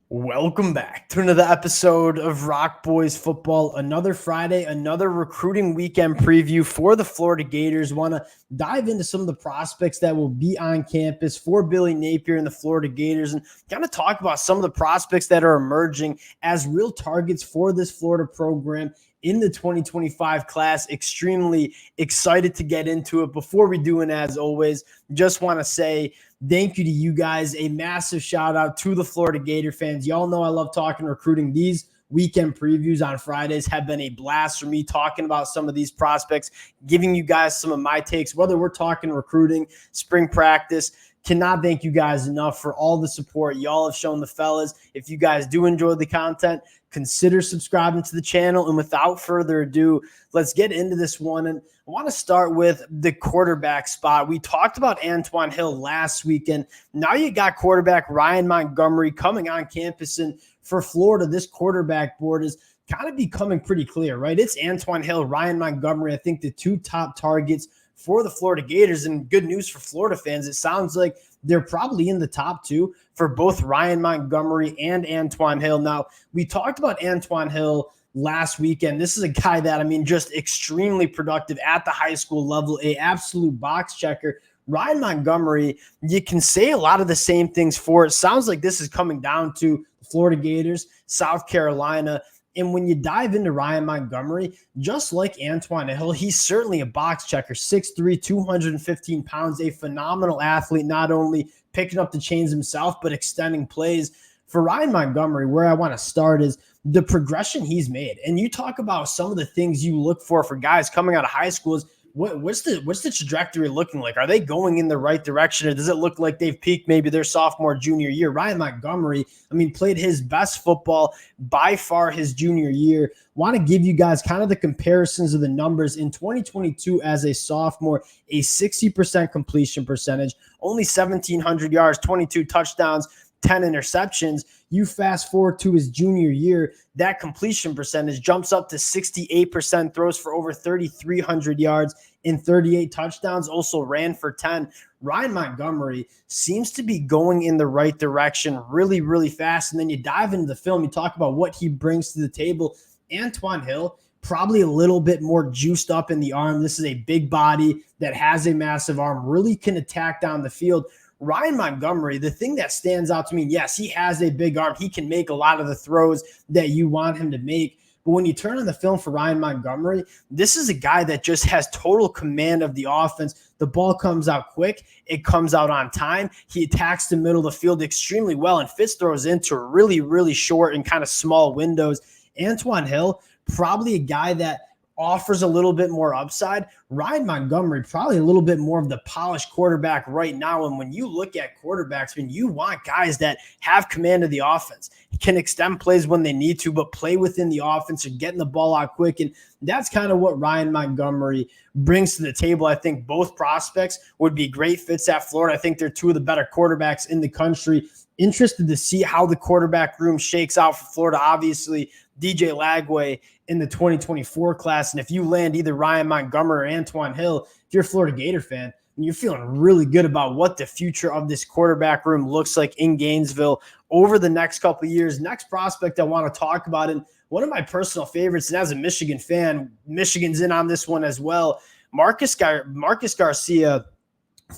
Welcome back to another episode of Rock Boys Football. Another Friday, another recruiting weekend preview for the Florida Gators. Want to dive into some of the prospects that will be on campus for Billy Napier and the Florida Gators and kind of talk about some of the prospects that are emerging as real targets for this Florida program in the 2025 class. Extremely excited to get into it. Before we do, and as always, just want to say thank you to you guys. A massive shout out to the Florida Gator fans. Y'all know I love talking recruiting. These weekend previews on Fridays have been a blast for me, talking about some of these prospects, giving you guys some of my takes, whether we're talking recruiting, spring practice. Cannot thank you guys enough for all the support y'all have shown the fellas. If you guys do enjoy the content, consider subscribing to the channel. And without further ado, let's get into this one. And I want to start with the quarterback spot. We talked about Antoine Hill last weekend. Now you got quarterback Ryan Montgomery coming on campus. And for Florida, this quarterback board is kind of becoming pretty clear, right? It's Antoine Hill, Ryan Montgomery, I think the two top targets for the Florida Gators. And good news for Florida fans, it sounds like they're probably in the top two for both Ryan Montgomery and Antoine Hill. Now, we talked about Antoine Hill last weekend. This is a guy that, just extremely productive at the high school level, a absolute box checker. Ryan Montgomery, you can say a lot of the same things for it. Sounds like this is coming down to Florida Gators, South Carolina. And when you dive into Ryan Montgomery, just like Antoine Hill, he's certainly a box checker, 6'3", 215 pounds, a phenomenal athlete, not only picking up the chains himself, but extending plays. For Ryan Montgomery, where I want to start is the progression he's made. And you talk about some of the things you look for guys coming out of high school is what's the trajectory looking like? Are they going in the right direction, or does it look like they've peaked maybe their sophomore, junior year? Ryan Montgomery, played his best football by far his junior year. Want to give you guys kind of the comparisons of the numbers. In 2022 as a sophomore, a 60% completion percentage, only 1,700 yards, 22 touchdowns, 10 interceptions. You fast forward to his junior year, that completion percentage jumps up to 68%, throws for over 3,300 yards in 38 touchdowns, also ran for 10. Ryan Montgomery seems to be going in the right direction really, really fast. And then you dive into the film, you talk about what he brings to the table. Antoine Hill, probably a little bit more juiced up in the arm. This is a big body that has a massive arm, really can attack down the field. Ryan Montgomery, the thing that stands out to me, yes, he has a big arm. He can make a lot of the throws that you want him to make. But when you turn on the film for Ryan Montgomery, this is a guy that just has total command of the offense. The ball comes out quick. It comes out on time. He attacks the middle of the field extremely well and fits throws into really, really short and kind of small windows. Antoine Hill, probably a guy that offers a little bit more upside. Ryan Montgomery, probably a little bit more of the polished quarterback right now. And when you look at quarterbacks, you want guys that have command of the offense, can extend plays when they need to, but play within the offense and getting the ball out quick. And that's kind of what Ryan Montgomery brings to the table. I think both prospects would be great fits at Florida. I think they're two of the better quarterbacks in the country. Interested to see how the quarterback room shakes out for Florida. Obviously, DJ Lagway in the 2024 class. And if you land either Ryan Montgomery or Antoine Hill, if you're a Florida Gator fan, you're feeling really good about what the future of this quarterback room looks like in Gainesville over the next couple of years. Next prospect I want to talk about, and one of my personal favorites, and as a Michigan fan, Michigan's in on this one as well, Marcus Garcia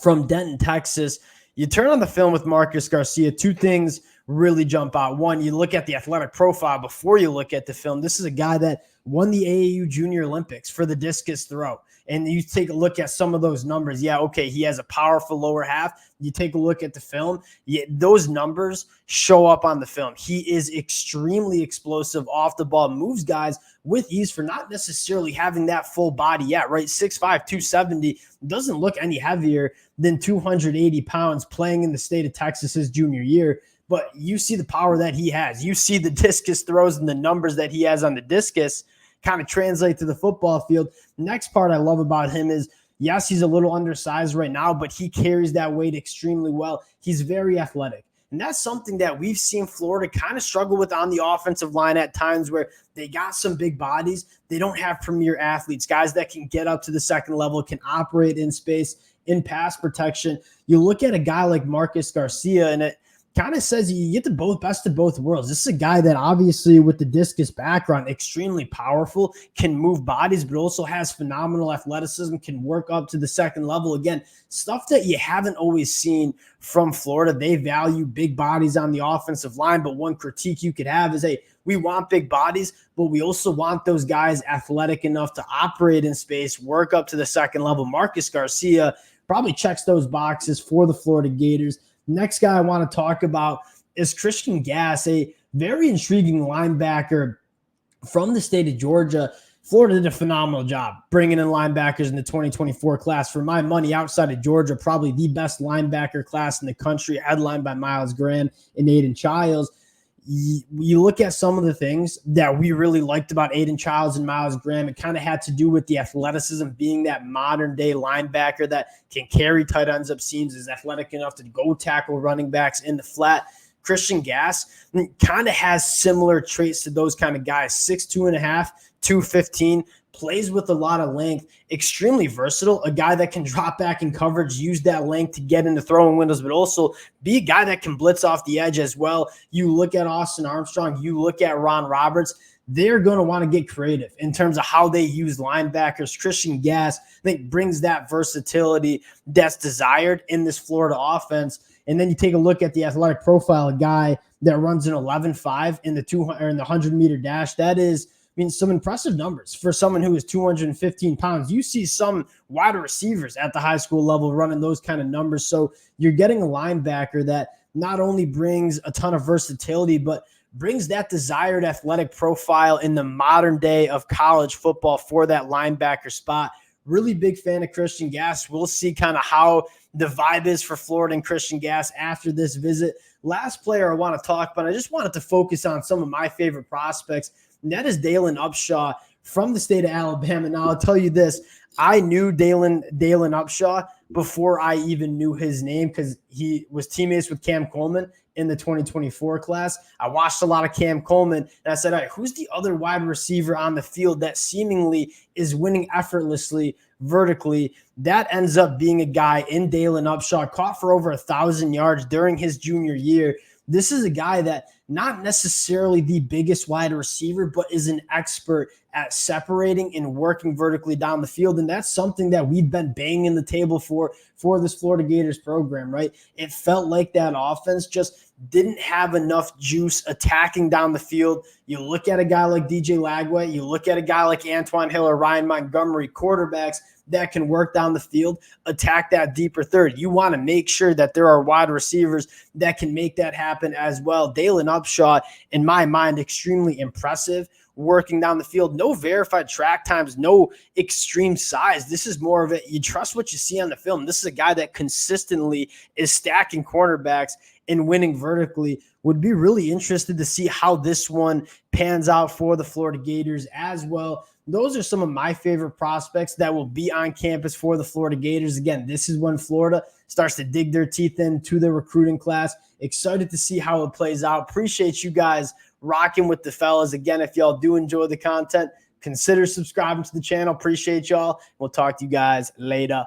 from Denton, Texas. You turn on the film with Marcus Garcia, two things really jump out. One, you look at the athletic profile before you look at the film. This is a guy that won the AAU Junior Olympics for the discus throw. And you take a look at some of those numbers. Yeah, okay, he has a powerful lower half. You take a look at the film, those numbers show up on the film. He is extremely explosive off the ball, moves guys with ease for not necessarily having that full body yet, right? 6'5", 270, doesn't look any heavier than 280 pounds playing in the state of Texas his junior year. But you see the power that he has. You see the discus throws and the numbers that he has on the discus kind of translate to the football field. Next part I love about him is, yes, he's a little undersized right now, but he carries that weight extremely well. He's very athletic. And that's something that we've seen Florida kind of struggle with on the offensive line at times, where they got some big bodies. They don't have premier athletes, guys that can get up to the second level, can operate in space, in pass protection. You look at a guy like Marcus Garcia, and it kind of says you get the best of both worlds. This is a guy that obviously with the discus background, extremely powerful, can move bodies, but also has phenomenal athleticism, can work up to the second level. Again, stuff that you haven't always seen from Florida. They value big bodies on the offensive line, but one critique you could have is, hey, we want big bodies, but we also want those guys athletic enough to operate in space, work up to the second level. Marcus Garcia probably checks those boxes for the Florida Gators. Next guy I want to talk about is Christian Gass, a very intriguing linebacker from the state of Georgia. Florida did a phenomenal job bringing in linebackers in the 2024 class. For my money, outside of Georgia, probably the best linebacker class in the country, headlined by Myles Graham and Aiden Childs. You look at some of the things that we really liked about Aiden Childs and Myles Graham. It kind of had to do with the athleticism, being that modern day linebacker that can carry tight ends up seams, is athletic enough to go tackle running backs in the flat. Christian Gass kind of has similar traits to those kind of guys. 6'2.5", 215, plays with a lot of length, extremely versatile, a guy that can drop back in coverage, use that length to get into throwing windows, but also be a guy that can blitz off the edge as well. You look at Austin Armstrong, you look at Ron Roberts, they're going to want to get creative in terms of how they use linebackers. Christian Gass, I think, brings that versatility that's desired in this Florida offense. And then you take a look at the athletic profile, a guy that runs an 11.5 in the 100-meter dash. That is, some impressive numbers for someone who is 215 pounds. You see some wide receivers at the high school level running those kind of numbers. So you're getting a linebacker that not only brings a ton of versatility, but brings that desired athletic profile in the modern day of college football for that linebacker spot. Really big fan of Christian Gass. We'll see kind of how the vibe is for Florida and Christian Gass after this visit. Last player I want to talk about, I just wanted to focus on some of my favorite prospects, and that is Dalton Upshaw from the state of Alabama. Now, I'll tell you this. I knew Dalton Upshaw before I even knew his name because he was teammates with Cam Coleman in the 2024 class. I watched a lot of Cam Coleman, and I said, all right, who's the other wide receiver on the field that seemingly is winning effortlessly vertically? That ends up being a guy in Dalton Upshaw, caught for over 1,000 yards during his junior year. This is a guy that not necessarily the biggest wide receiver, but is an expert at separating and working vertically down the field. And that's something that we've been banging the table for this Florida Gators program, right? It felt like that offense just didn't have enough juice attacking down the field. You look at a guy like DJ Lagway, you look at a guy like Antoine Hill or Ryan Montgomery, quarterbacks that can work down the field, attack that deeper third. You want to make sure that there are wide receivers that can make that happen as well. Dalton Upshaw, in my mind, extremely impressive working down the field. No verified track times, no extreme size. This is more of it. You trust what you see on the film. This is a guy that consistently is stacking cornerbacks and winning vertically. Would be really interested to see how this one pans out for the Florida Gators as well. Those are some of my favorite prospects that will be on campus for the Florida Gators. Again, this is when Florida starts to dig their teeth into the recruiting class. Excited to see how it plays out. Appreciate you guys rocking with the fellas. Again, if y'all do enjoy the content, consider subscribing to the channel. Appreciate y'all. We'll talk to you guys later.